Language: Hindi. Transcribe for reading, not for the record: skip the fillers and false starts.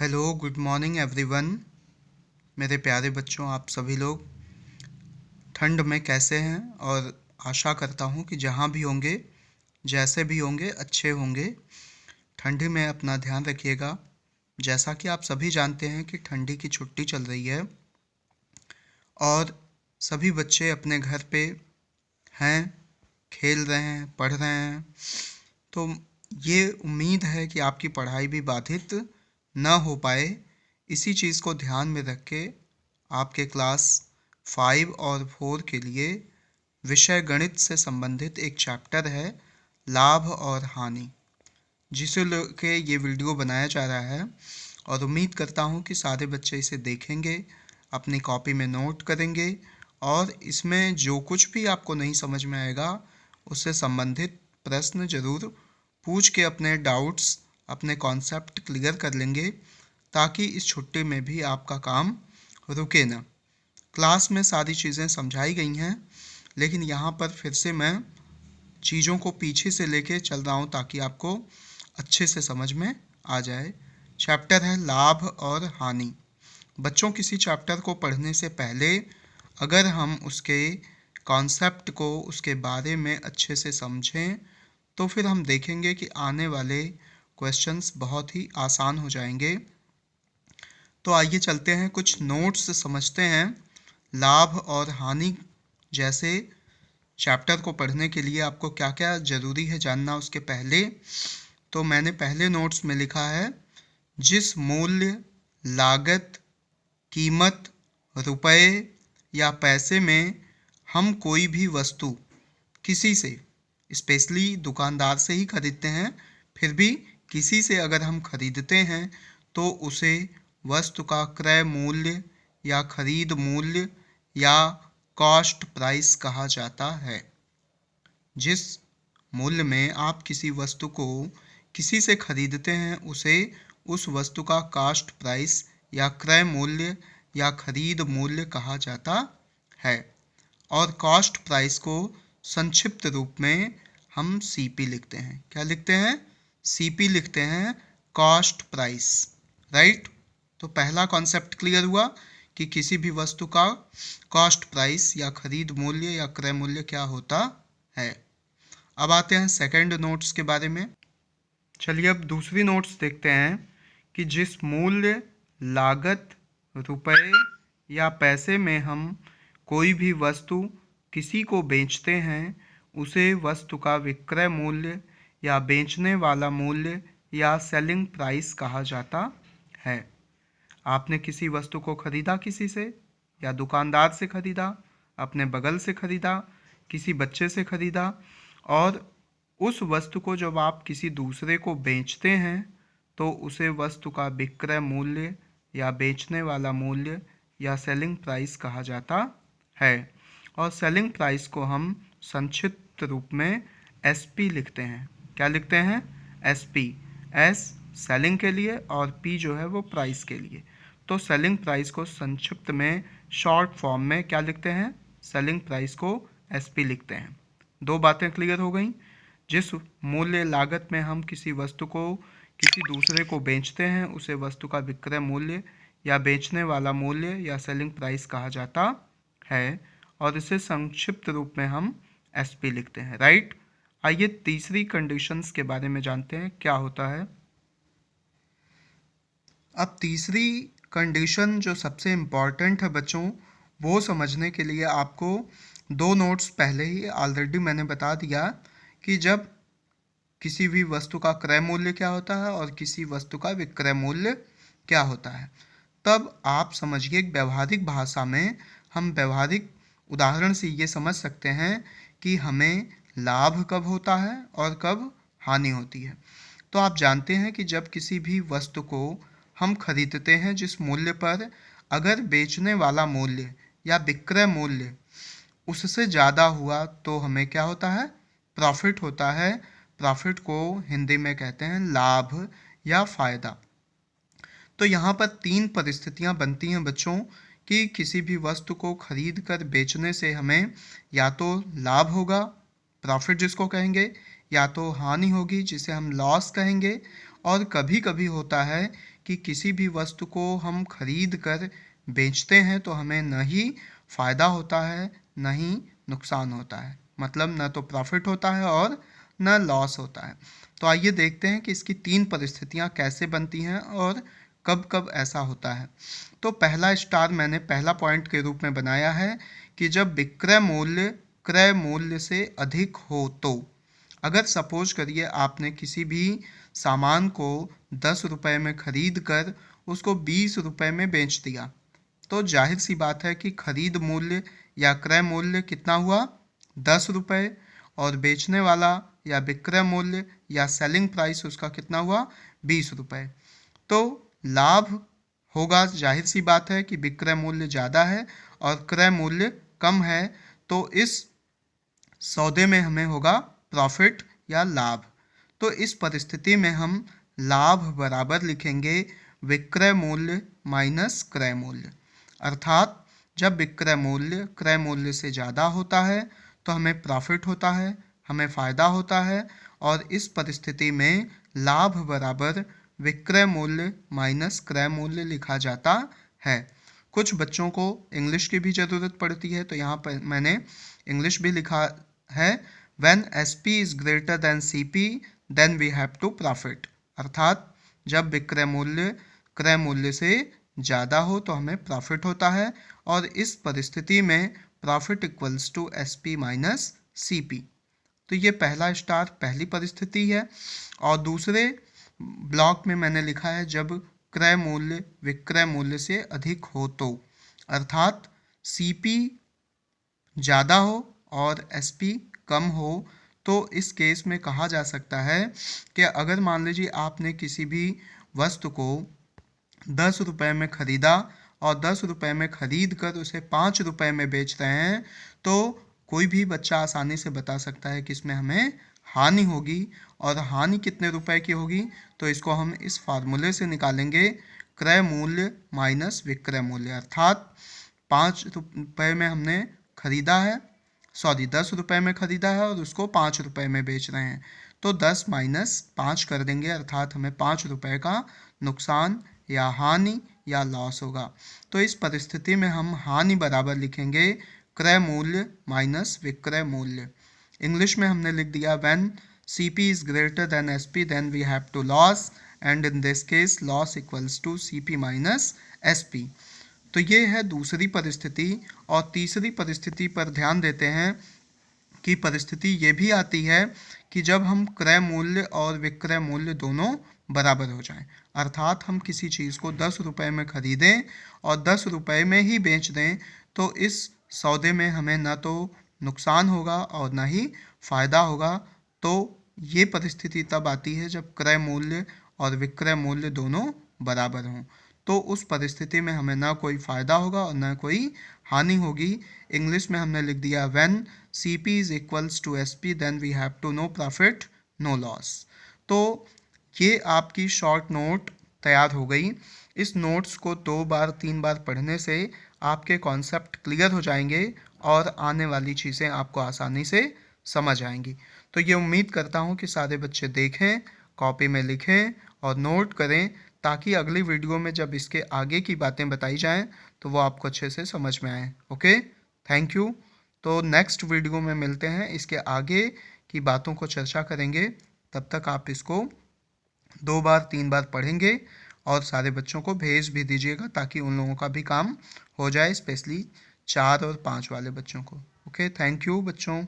Hello, good morning everyone. मेरे प्यारे बच्चों, आप सभी लोग ठंड में कैसे हैं? और आशा करता हूं कि जहां भी होंगे, जैसे भी होंगे, अच्छे होंगे। ठंडी में अपना ध्यान रखिएगा। जैसा कि आप सभी जानते हैं कि ठंडी की छुट्टी चल रही है और सभी बच्चे अपने घर पे हैं, खेल रहे हैं, पढ़ रहे हैं। तो ये उम्मीद है कि आपकी पढ़ाई भी बाधित न हो पाए। इसी चीज़ को ध्यान में रख के आपके क्लास 5 और 4 के लिए विषय गणित से संबंधित एक चैप्टर है, लाभ और हानि, जिसे लेके ये वीडियो बनाया जा रहा है। और उम्मीद करता हूँ कि सारे बच्चे इसे देखेंगे, अपनी कॉपी में नोट करेंगे और इसमें जो कुछ भी आपको नहीं समझ में आएगा उससे संबंधित प्रश्न ज़रूर पूछ के अपने डाउट्स, अपने कॉन्सेप्ट क्लियर कर लेंगे, ताकि इस छुट्टी में भी आपका काम रुके ना। क्लास में सारी चीज़ें समझाई गई हैं, लेकिन यहाँ पर फिर से मैं चीज़ों को पीछे से लेके चल रहा हूँ ताकि आपको अच्छे से समझ में आ जाए। चैप्टर है लाभ और हानि। बच्चों, किसी चैप्टर को पढ़ने से पहले अगर हम उसके कॉन्सेप्ट को, उसके बारे में अच्छे से समझें तो फिर हम देखेंगे कि आने वाले क्वेश्चंस बहुत ही आसान हो जाएंगे। तो आइए चलते हैं, कुछ नोट्स समझते हैं। लाभ और हानि जैसे चैप्टर को पढ़ने के लिए आपको क्या क्या ज़रूरी है जानना उसके पहले। तो मैंने पहले नोट्स में लिखा है, जिस मूल्य, लागत, कीमत, रुपए या पैसे में हम कोई भी वस्तु किसी से, स्पेशली दुकानदार से ही खरीदते हैं, फिर भी किसी से अगर हम खरीदते हैं तो उसे वस्तु का क्रय मूल्य या खरीद मूल्य या कॉस्ट प्राइस कहा जाता है। जिस मूल्य में आप किसी वस्तु को किसी से खरीदते हैं उसे उस वस्तु का कॉस्ट प्राइस या क्रय मूल्य या खरीद मूल्य कहा जाता है। और कॉस्ट प्राइस को संक्षिप्त रूप में हम सीपी लिखते हैं। क्या लिखते हैं? सीपी लिखते हैं, कॉस्ट प्राइस। राइट। तो पहला कॉन्सेप्ट क्लियर हुआ कि किसी भी वस्तु का कॉस्ट प्राइस या खरीद मूल्य या क्रय मूल्य क्या होता है। अब आते हैं सेकंड नोट्स के बारे में। चलिए अब दूसरी नोट्स देखते हैं कि जिस मूल्य, लागत, रुपए या पैसे में हम कोई भी वस्तु किसी को बेचते हैं उसे वस्तु का विक्रय मूल्य या बेचने वाला मूल्य या सेलिंग प्राइस कहा जाता है। आपने किसी वस्तु को खरीदा किसी से, या दुकानदार से खरीदा, अपने बगल से खरीदा, किसी बच्चे से खरीदा, और उस वस्तु को जब आप किसी दूसरे को बेचते हैं तो उसे वस्तु का विक्रय मूल्य या बेचने वाला मूल्य या सेलिंग प्राइस कहा जाता है। और सेलिंग प्राइस को हम संक्षिप्त रूप में एसपी लिखते हैं। क्या लिखते हैं? एसपी। एस सेलिंग के लिए और पी जो है वो प्राइस के लिए। तो सेलिंग प्राइस को संक्षिप्त में, शॉर्ट फॉर्म में क्या लिखते हैं? सेलिंग प्राइस को एसपी लिखते हैं। दो बातें क्लियर हो गई। जिस मूल्य, लागत में हम किसी वस्तु को किसी दूसरे को बेचते हैं उसे वस्तु का विक्रय मूल्य या बेचने वाला मूल्य या सेलिंग प्राइस कहा जाता है, और इसे संक्षिप्त रूप में हम एसपी लिखते हैं। राइट। आइए तीसरी कंडीशंस के बारे में जानते हैं क्या होता है। अब तीसरी कंडीशन जो सबसे इम्पॉर्टेंट है बच्चों, वो समझने के लिए आपको दो नोट्स पहले ही ऑलरेडी मैंने बता दिया कि जब किसी भी वस्तु का क्रय मूल्य क्या होता है और किसी वस्तु का विक्रय मूल्य क्या होता है, तब आप समझिए व्यवहारिक भाषा में हम व्यवहारिक उदाहरण से ये समझ सकते हैं कि हमें लाभ कब होता है और कब हानि होती है। तो आप जानते हैं कि जब किसी भी वस्तु को हम खरीदते हैं, जिस मूल्य पर अगर बेचने वाला मूल्य या विक्रय मूल्य उससे ज़्यादा हुआ तो हमें क्या होता है? प्रॉफिट होता है। प्रॉफिट को हिंदी में कहते हैं लाभ या फ़ायदा। तो यहाँ पर तीन परिस्थितियाँ बनती हैं बच्चों कि किसी भी वस्तु को खरीद कर बेचने से हमें या तो लाभ होगा, प्रॉफिट जिसको कहेंगे, या तो हानि होगी जिसे हम लॉस कहेंगे। और कभी कभी होता है कि किसी भी वस्तु को हम खरीद कर बेचते हैं तो हमें न ही फ़ायदा होता है न ही नुकसान होता है, मतलब न तो प्रॉफिट होता है और न लॉस होता है। तो आइए देखते हैं कि इसकी 3 परिस्थितियाँ कैसे बनती हैं और कब कब ऐसा होता है। तो पहला स्टार मैंने पहला पॉइंट के रूप में बनाया है कि जब विक्रय मूल्य क्रय मूल्य से अधिक हो तो। अगर सपोज करिए आपने किसी भी सामान को 10 रुपये में खरीद कर उसको 20 रुपये में बेच दिया, तो जाहिर सी बात है कि खरीद मूल्य या क्रय मूल्य कितना हुआ, 10 रुपये, और बेचने वाला या विक्रय मूल्य या सेलिंग प्राइस उसका कितना हुआ, 20 रुपये। तो लाभ होगा, जाहिर सी बात है कि विक्रय मूल्य ज़्यादा है और क्रय मूल्य कम है, तो इस सौदे में हमें होगा प्रॉफिट या लाभ। तो इस परिस्थिति में हम लाभ बराबर लिखेंगे विक्रय मूल्य माइनस क्रय मूल्य, अर्थात जब विक्रय मूल्य क्रय मूल्य से ज़्यादा होता है तो हमें प्रॉफिट होता है, हमें फ़ायदा होता है, और इस परिस्थिति में लाभ बराबर विक्रय मूल्य माइनस क्रय मूल्य लिखा जाता है। कुछ बच्चों को इंग्लिश की भी ज़रूरत पड़ती है, तो यहाँ पर मैंने इंग्लिश भी लिखा है, when SP is greater than CP then we have to profit, अर्थात जब विक्रय मूल्य क्रय मूल्य से ज़्यादा हो तो हमें प्रॉफिट होता है, और इस परिस्थिति में profit equals to SP minus CP। तो ये पहला स्टार पहली परिस्थिति है। और दूसरे ब्लॉक में मैंने लिखा है जब क्रय मूल्य विक्रय मूल्य से अधिक हो तो, अर्थात CP ज़्यादा हो और SP कम हो। तो इस केस में कहा जा सकता है कि अगर मान लीजिए आपने किसी भी वस्तु को 10 रुपये में ख़रीदा और 10 रुपये में ख़रीद कर उसे 5 रुपये में बेच रहे हैं, तो कोई भी बच्चा आसानी से बता सकता है कि इसमें हमें हानि होगी, और हानि कितने रुपए की होगी, तो इसको हम इस फार्मूले से निकालेंगे, क्रय मूल्य माइनस विक्रय मूल्य, अर्थात 5 रुपये में हमने ख़रीदा है, 10 रुपये में ख़रीदा है और उसको 5 रुपये में बेच रहे हैं, तो 10 माइनस 5 कर देंगे, अर्थात हमें 5 रुपये का नुकसान या हानि या लॉस होगा। तो इस परिस्थिति में हम हानि बराबर लिखेंगे क्रय मूल्य माइनस विक्रय मूल्य। इंग्लिश में हमने लिख दिया when CP is greater than SP then we have to loss, and in this case loss equals to CP minus SP। तो ये है दूसरी परिस्थिति। और तीसरी परिस्थिति पर ध्यान देते हैं कि परिस्थिति ये भी आती है कि जब हम क्रय मूल्य और विक्रय मूल्य दोनों बराबर हो जाएं, अर्थात हम किसी चीज़ को 10 रुपये में ख़रीदें और 10 रुपये में ही बेच दें, तो इस सौदे में हमें ना तो नुकसान होगा और ना ही फ़ायदा होगा। तो ये परिस्थिति तब आती है जब क्रय मूल्य और विक्रय मूल्य दोनों बराबर हों, तो उस परिस्थिति में हमें ना कोई फ़ायदा होगा और ना कोई हानि होगी। इंग्लिश में हमने लिख दिया when CP is equals to SP then we have to no profit no loss. तो ये आपकी शॉर्ट नोट तैयार हो गई। इस नोट्स को 2 बार 3 बार पढ़ने से आपके कॉन्सेप्ट क्लियर हो जाएंगे और आने वाली चीज़ें आपको आसानी से समझ आएंगी। तो ये उम्मीद करता हूँ कि सारे बच्चे देखें, कॉपी में लिखें और नोट करें, ताकि अगली वीडियो में जब इसके आगे की बातें बताई जाएं तो वो आपको अच्छे से समझ में आए। Okay, thank you. तो नेक्स्ट वीडियो में मिलते हैं, इसके आगे की बातों को चर्चा करेंगे। तब तक आप इसको 2 बार 3 बार पढ़ेंगे और सारे बच्चों को भेज भी दीजिएगा, ताकि उन लोगों का भी काम हो जाए, स्पेशली 4 और 5 वाले बच्चों को। ओके, थैंक यू बच्चों।